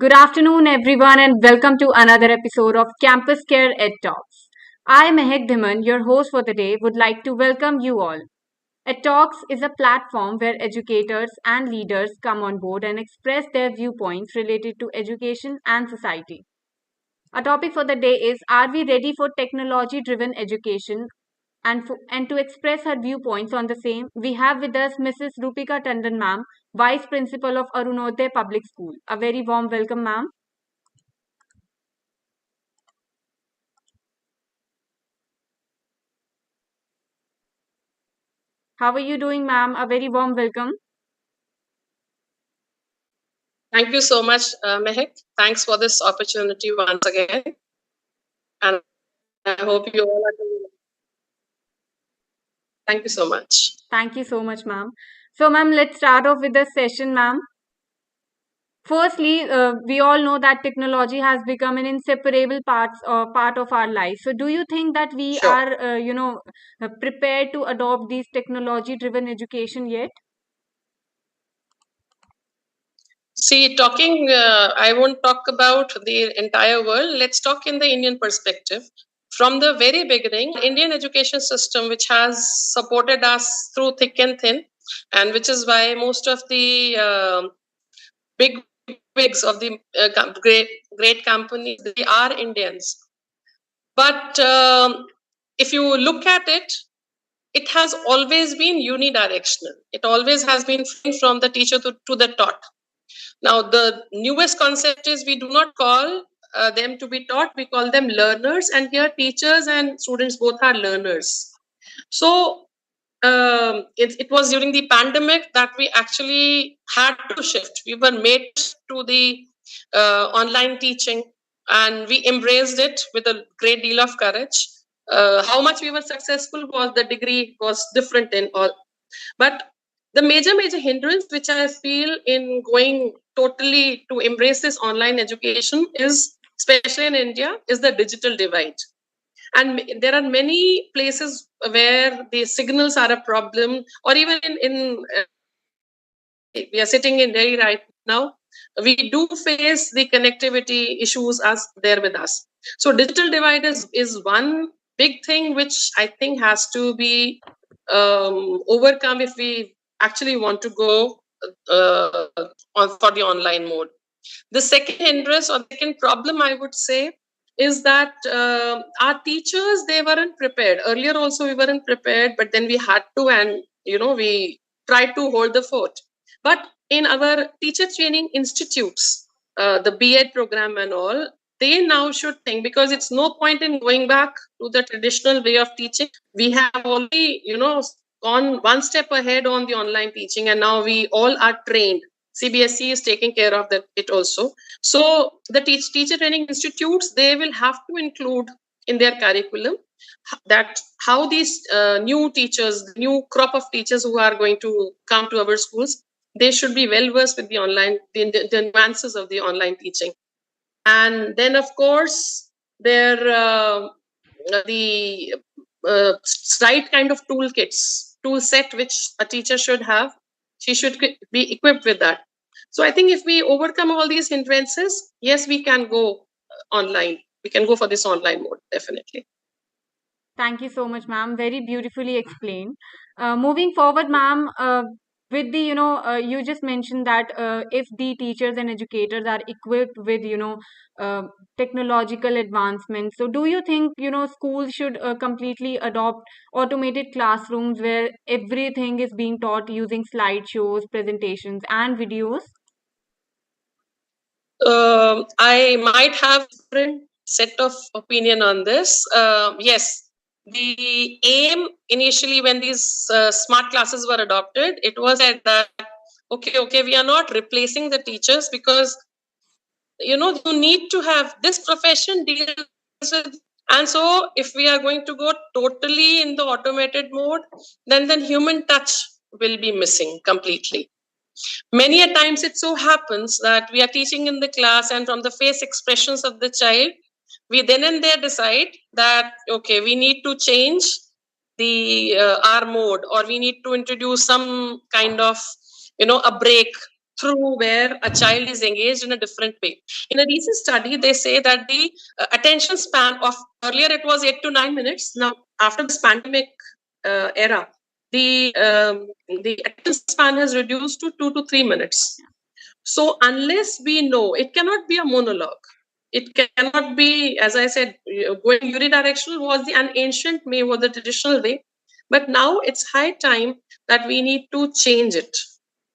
Good afternoon, everyone, and welcome to another episode of Campus Care Ed Talks. I, Mehek Dhiman, your host for the day, would like to welcome you all. Ed Talks is a platform where educators and leaders come on board and express their viewpoints related to education and society. Our topic for the day is: Are we ready for technology driven education? And to express her viewpoints on the same, we have with us Mrs. Rupika Tandon, ma'am, Vice Principal of Arunodaya Public School. A very warm welcome, ma'am. How are you doing, ma'am? A very warm welcome. Thank you so much, Mehek. Thanks for this opportunity once again. And I hope you all are doing well. Thank you so much. Thank you so much, ma'am. So, ma'am, let's start off with the session, ma'am. Firstly, we all know that technology has become an inseparable part of our life. So, do you think that we Sure. are, prepared to adopt these technology-driven education yet? See, I won't talk about the entire world. Let's talk in the Indian perspective. From the very beginning, Indian education system, which has supported us through thick and thin, and which is why most of the big wigs of the great companies, they are Indians. But if you look at it, it has always been unidirectional. It always has been from the teacher to the taught. Now, the newest concept is we do not call them to be taught, we call them learners. And here, teachers and students both are learners. So, it was during the pandemic that we actually had to shift. We were made to the online teaching, and we embraced it with a great deal of courage. How much we were successful was the degree was different in all, but the major hindrance which I feel in going totally to embrace this online education is, especially in India, is the digital divide. And there are many places where the signals are a problem, or even we are sitting in Delhi right now, we do face the connectivity issues as there with us. So digital divide is one big thing which I think has to be overcome if we actually want to go for the online mode. The second hindrance or second problem, I would say, is that our teachers, they weren't prepared. Earlier also we weren't prepared, but then we had to, and we tried to hold the fort. But in our teacher training institutes, the B.Ed program and all, they now should think, because it's no point in going back to the traditional way of teaching. We have already, gone one step ahead on the online teaching, and now we all are trained. CBSE is taking care of that it also. So the teacher training institutes, they will have to include in their curriculum that how these new teachers, the new crop of teachers who are going to come to our schools, they should be well versed with the online, the nuances of the online teaching. And then, of course, the right kind of tool set which a teacher should have, she should be equipped with that. So I think if we overcome all these hindrances, yes, we can go online. We can go for this online mode, definitely. Thank you so much, ma'am. Very beautifully explained. Moving forward, ma'am, with the, you just mentioned that if the teachers and educators are equipped with, technological advancements, so do you think, schools should completely adopt automated classrooms where everything is being taught using slideshows, presentations, and videos? I might have a different set of opinion on this. Yes, the aim initially when these smart classes were adopted, it was that okay, we are not replacing the teachers, because you need to have this profession deals with. And so if we are going to go totally in the automated mode, then human touch will be missing completely. Many a times it so happens that we are teaching in the class, and from the face expressions of the child, we then and there decide that, okay, we need to change the our mode, or we need to introduce some kind of, a break through where a child is engaged in a different way. In a recent study, they say that the attention span of earlier it was 8 to 9 minutes. Now, after this pandemic era, the attention span has reduced to 2 to 3 minutes. So unless we know, it cannot be a monologue. It cannot be, as I said, going unidirectional was an ancient way, was the traditional way. But now it's high time that we need to change it.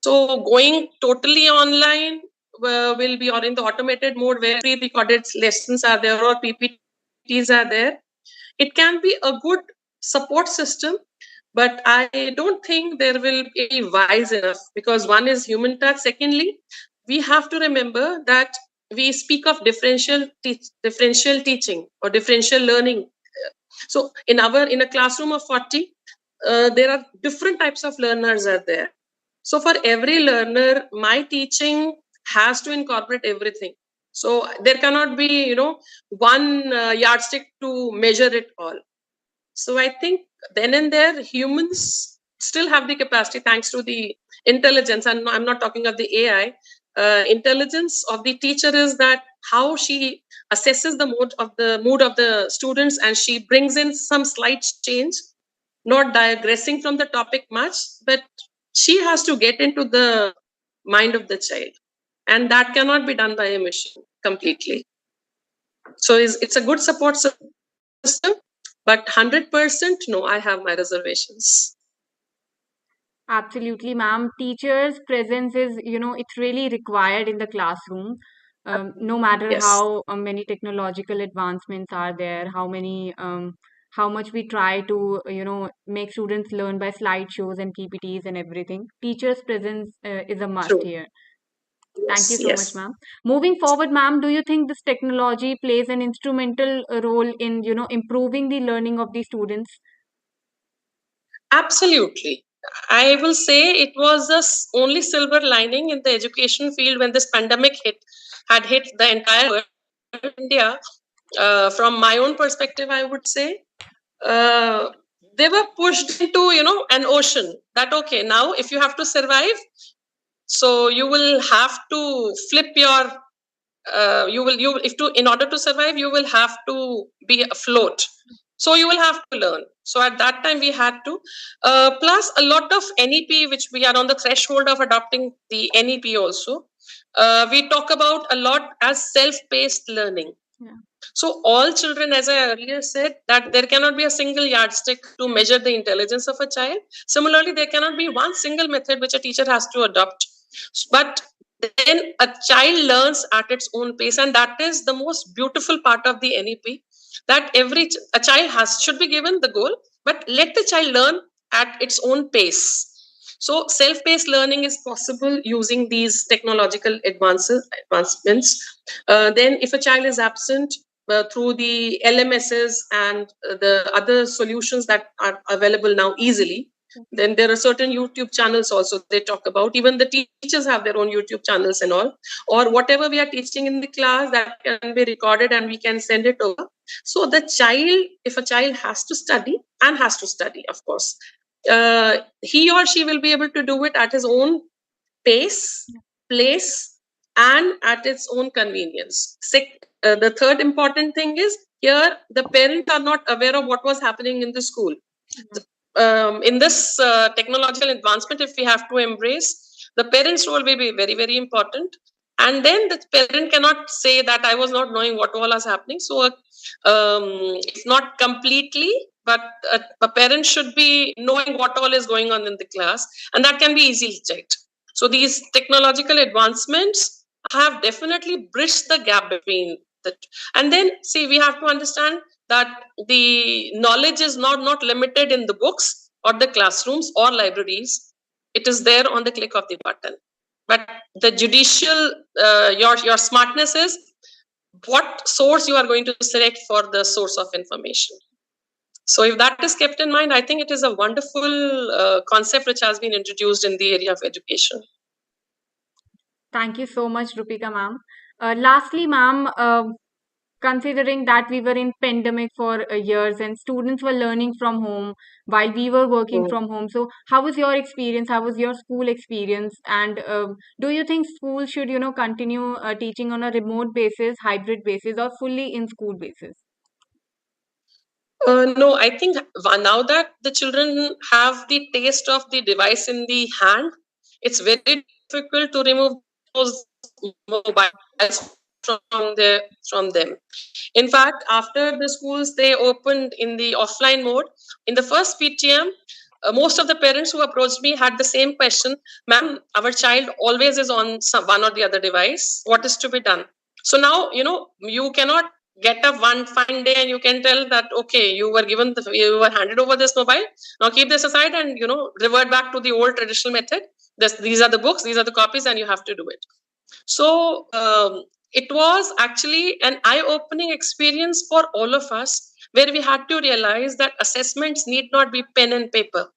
So going totally online will be, or in the automated mode where pre-recorded lessons are there or PPTs are there. It can be a good support system, but I don't think there will be wise enough, because one is human touch. Secondly, we have to remember that we speak of differential teaching or differential learning. So in a classroom of 40, there are different types of learners are there. So for every learner, my teaching has to incorporate everything. So there cannot be, one yardstick to measure it all. So I think then and there, humans still have the capacity, thanks to the intelligence. And I'm not talking of the AI. Intelligence of the teacher is that how she assesses the mood of the students, and she brings in some slight change, not digressing from the topic much, but she has to get into the mind of the child, and that cannot be done by a machine completely. So it's a good support system, but 100% no, I have my reservations. Absolutely, ma'am. Teachers' presence is, it's really required in the classroom. No matter Yes, how many technological advancements are there, how much we try to, make students learn by slideshows and PPTs and everything. Teachers' presence is a must true. here. Thank you Yes, so much, yes, ma'am. Moving forward, ma'am, do you think this technology plays an instrumental role in, improving the learning of the students? absolutely. I will say it was the only silver lining in the education field when this pandemic had hit the entire world, India. From my own perspective, I would say uh, they were pushed into an ocean. That okay, now if you have to survive, so you will have to flip your you if to in order to survive, you will have to be afloat, so you will have to learn. So at that time we had to plus a lot of NEP, which we are on the threshold of adopting the NEP also. We talk about a lot as self-paced learning. Yeah. So all children, as I earlier said, that there cannot be a single yardstick to measure the intelligence of a child. Similarly, there cannot be one single method which a teacher has to adopt. But then a child learns at its own pace, and that is the most beautiful part of the NEP. That a child should be given the goal, but let the child learn at its own pace. So self-paced learning is possible using these technological advancements. Then, if a child is absent, through the LMSs and the other solutions that are available now easily. Then there are certain YouTube channels also they talk about. Even the teachers have their own YouTube channels and all. Or whatever we are teaching in the class, that can be recorded and we can send it over. So the child, if a child has to study, and has to study, of course, he or she will be able to do it at his own pace, place, and at its own convenience. The third important thing is here the parents are not aware of what was happening in the school. In this technological advancement, if we have to embrace, the parents' role will be very, very important. And then the parent cannot say that I was not knowing what all is happening. So, it's not completely, but a parent should be knowing what all is going on in the class, and that can be easily checked. So, these technological advancements have definitely bridged the gap between the. And then, see, we have to understand that the knowledge is not limited in the books or the classrooms or libraries. It is there on the click of the button. But the judicial your smartness is what source you are going to select for the source of information. So if that is kept in mind, I think it is a wonderful concept which has been introduced in the area of education. Thank you so much, Rupika, ma'am. Lastly, ma'am, considering that we were in pandemic for years and students were learning from home while we were working Mm. from home. So how was your experience? How was your school experience? And do you think school should, continue teaching on a remote basis, hybrid basis, or fully in school basis? No, I think now that the children have the taste of the device in the hand, it's very difficult to remove those mobiles from them. In fact, after the schools they opened in the offline mode, in the first PTM, most of the parents who approached me had the same question, ma'am, our child always is on one or the other device. What is to be done? So now, you cannot get up one fine day and you can tell that, okay, you were handed over this mobile. Now keep this aside and, revert back to the old traditional method. These are the books, these are the copies, and you have to do it. So it was actually an eye-opening experience for all of us, where we had to realize that assessments need not be pen and paper.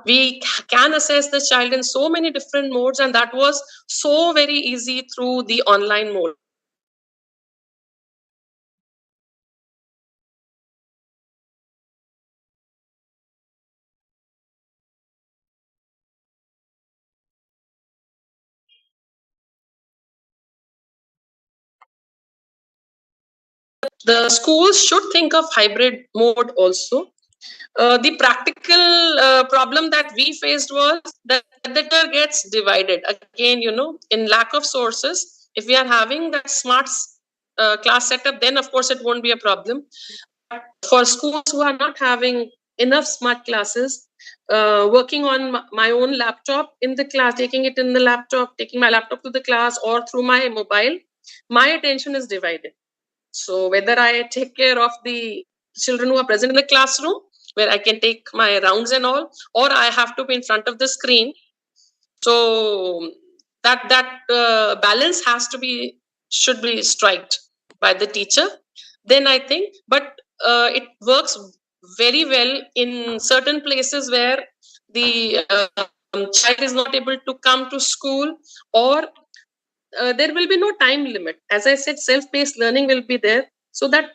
We can assess the child in so many different modes, and that was so very easy through the online mode. The schools should think of hybrid mode also. The practical problem that we faced was that the data gets divided. Again, in lack of sources, if we are having that smart class setup, then of course it won't be a problem. For schools who are not having enough smart classes, working on my own laptop in the class, taking it in the laptop, taking my laptop to the class or through my mobile, my attention is divided. So whether I take care of the children who are present in the classroom, where I can take my rounds and all, or I have to be in front of the screen. So that balance should be striked by the teacher. Then I think, but it works very well in certain places where the child is not able to come to school, or there will be no time limit. As I said, self-paced learning will be there, so that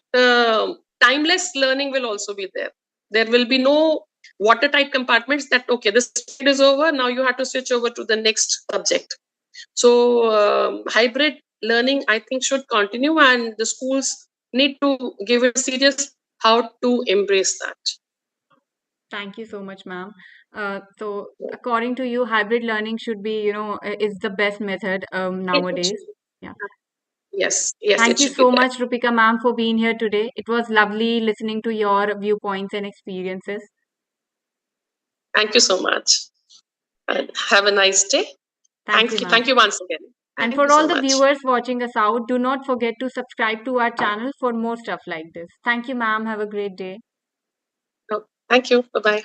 timeless learning will also be there. There will be no watertight compartments that, okay, this period is over, now you have to switch over to the next subject. So hybrid learning, I think, should continue, and the schools need to give it serious how to embrace that. Thank you so much, ma'am. So, according to you, hybrid learning should be, is the best method It nowadays. should, Yeah. yes, it Thank you should be so there. much, Rupika ma'am, for being here today. It was lovely listening to your viewpoints and experiences. Thank you so much, and have a nice day. Thank you, Thank ma'am. you once again. And Thank for you all so the much. viewers watching us out, do not forget to subscribe to our channel for more stuff like this. Thank you, ma'am. Have a great day. Oh, thank you. Bye bye.